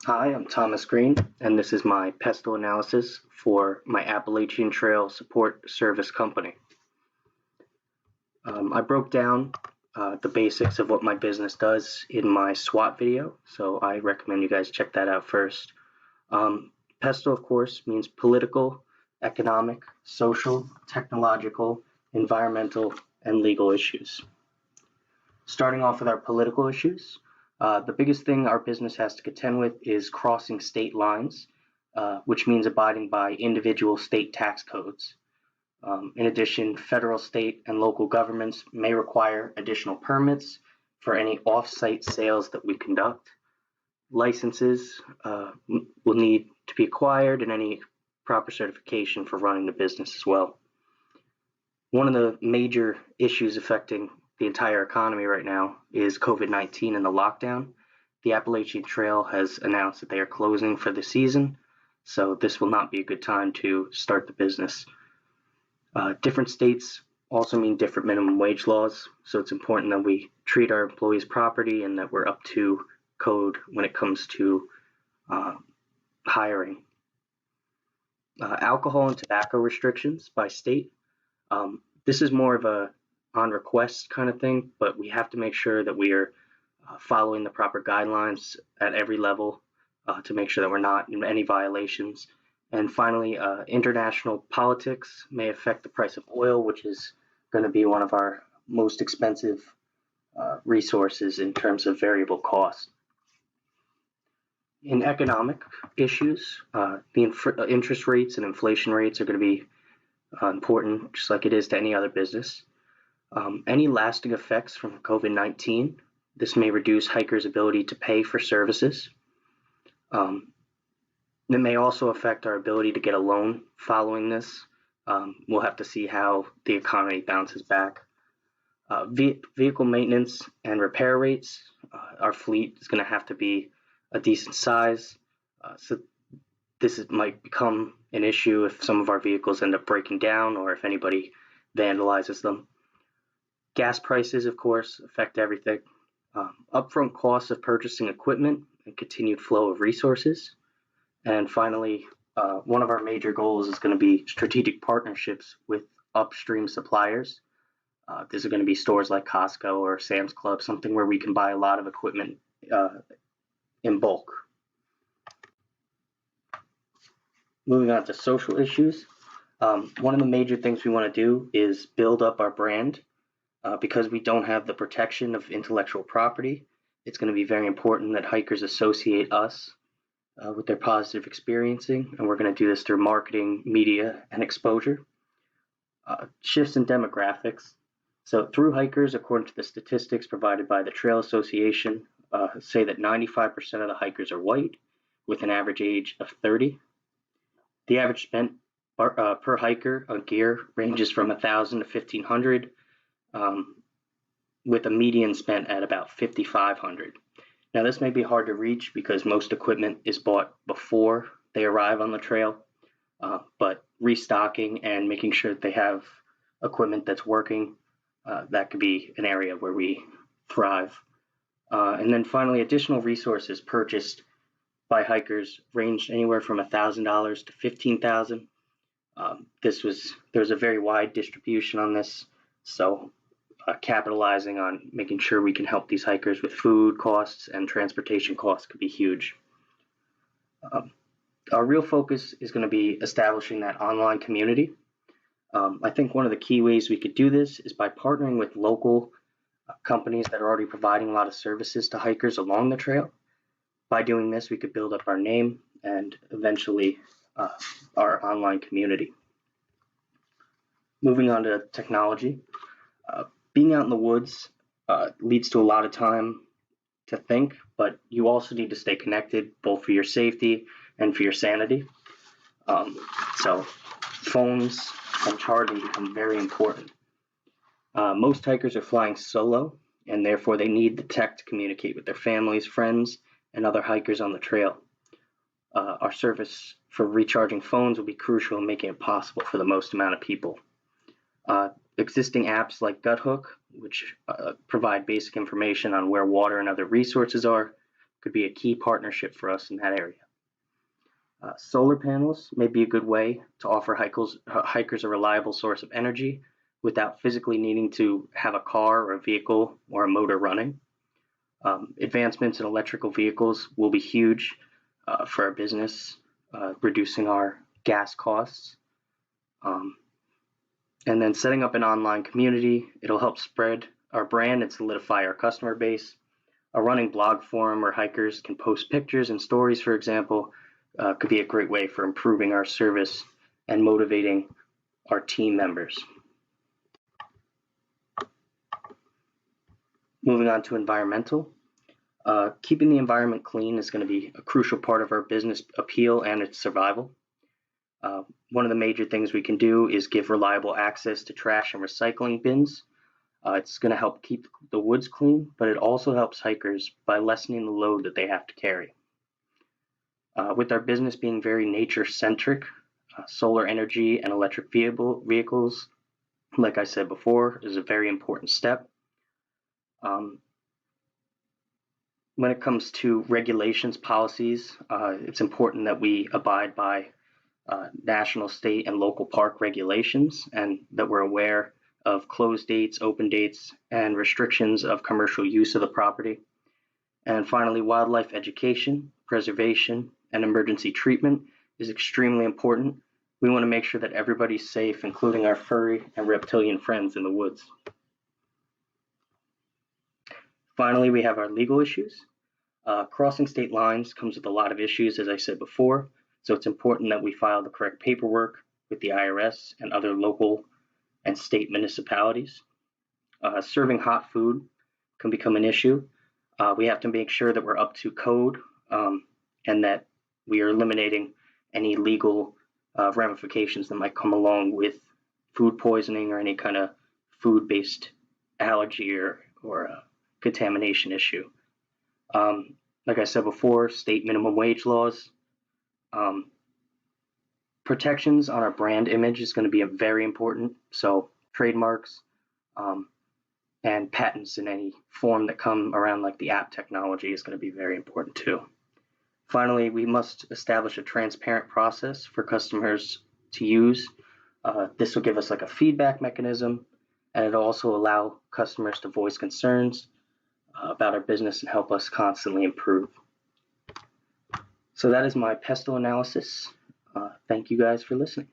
Hi, I'm Thomas Green, and this is my PESTLE analysis for my Appalachian Trail Support Service Company. I broke down the basics of what my business does in my SWOT video, so I recommend you guys check that out first. PESTLE, of course, means political, economic, social, technological, environmental, and legal issues. Starting off with our political issues, the biggest thing our business has to contend with is crossing state lines, which means abiding by individual state tax codes. In addition, federal, state, and local governments may require additional permits for any off-site sales that we conduct. Licenses will need to be acquired and any proper certification for running the business as well. One of the major issues affecting the entire economy right now is COVID-19 and the lockdown. The Appalachian Trail has announced that they are closing for the season, so this will not be a good time to start the business. Different states also mean different minimum wage laws, so it's important that we treat our employees properly and that we're up to code when it comes to hiring. Alcohol and tobacco restrictions by state. This is more of a on request kind of thing, but we have to make sure that we are following the proper guidelines at every level to make sure that we're not in any violations. And finally, international politics may affect the price of oil, which is going to be one of our most expensive resources in terms of variable cost. In economic issues, the interest rates and inflation rates are going to be important, just like it is to any other business. Any lasting effects from COVID-19, this may reduce hikers' ability to pay for services. It may also affect our ability to get a loan following this. We'll have to see how the economy bounces back. Vehicle maintenance and repair rates. Our fleet is going to have to be a decent size. So this might become an issue if some of our vehicles end up breaking down or if anybody vandalizes them. Gas prices, of course, affect everything. Upfront costs of purchasing equipment and continued flow of resources. And finally, one of our major goals is going to be strategic partnerships with upstream suppliers. These are going to be stores like Costco or Sam's Club, something where we can buy a lot of equipment in bulk. Moving on to social issues. One of the major things we want to do is build up our brand. Because we don't have the protection of intellectual property, it's going to be very important that hikers associate us with their positive experiencing, and we're going to do this through marketing, media, and exposure. Shifts in demographics. So through hikers, according to the statistics provided by the Trail Association, say that 95% of the hikers are white, with an average age of 30. The average spent per hiker on gear ranges from $1,000 to $1,500. With a median spent at about $5,500. Now this may be hard to reach because most equipment is bought before they arrive on the trail, but restocking and making sure that they have equipment that's working, that could be an area where we thrive. And then finally, additional resources purchased by hikers ranged anywhere from $1,000 to $15,000. There was a very wide distribution on this, so capitalizing on making sure we can help these hikers with food costs and transportation costs could be huge. Our real focus is going to be establishing that online community. I think one of the key ways we could do this is by partnering with local companies that are already providing a lot of services to hikers along the trail. By doing this, we could build up our name and eventually our online community. Moving on to technology. Being out in the woods leads to a lot of time to think, but you also need to stay connected both for your safety and for your sanity. So phones and charging become very important. Most hikers are flying solo, and therefore they need the tech to communicate with their families, friends, and other hikers on the trail. Our service for recharging phones will be crucial in making it possible for the most amount of people. Existing apps like GutHook, which provide basic information on where water and other resources are, could be a key partnership for us in that area. Solar panels may be a good way to offer hikers a reliable source of energy without physically needing to have a car or a vehicle or a motor running. Advancements in electrical vehicles will be huge for our business, reducing our gas costs. And then setting up an online community, it'll help spread our brand and solidify our customer base. A running blog forum where hikers can post pictures and stories, for example, could be a great way for improving our service and motivating our team members. Moving on to environmental. Keeping the environment clean is going to be a crucial part of our business appeal and its survival. One of the major things we can do is give reliable access to trash and recycling bins. It's going to help keep the woods clean, but it also helps hikers by lessening the load that they have to carry. With our business being very nature-centric, solar energy and electric vehicles, like I said before, is a very important step. When it comes to regulations, policies, it's important that we abide by national, state, and local park regulations, and that we're aware of closed dates, open dates, and restrictions of commercial use of the property. And finally, wildlife education, preservation, and emergency treatment is extremely important. We want to make sure that everybody's safe, including our furry and reptilian friends in the woods. Finally, we have our legal issues. Crossing state lines comes with a lot of issues, as I said before, so it's important that we file the correct paperwork with the IRS and other local and state municipalities. Serving hot food can become an issue. We have to make sure that we're up to code and that we are eliminating any legal ramifications that might come along with food poisoning or any kind of food-based allergy or contamination issue. Like I said before, state minimum wage laws. Protections on our brand image is going to be very important. So trademarks and patents in any form that come around, like the app technology, is going to be very important too. Finally, we must establish a transparent process for customers to use. This will give us like a feedback mechanism, and it'll also allow customers to voice concerns about our business and help us constantly improve. So that is my PESTLE analysis. Thank you guys for listening.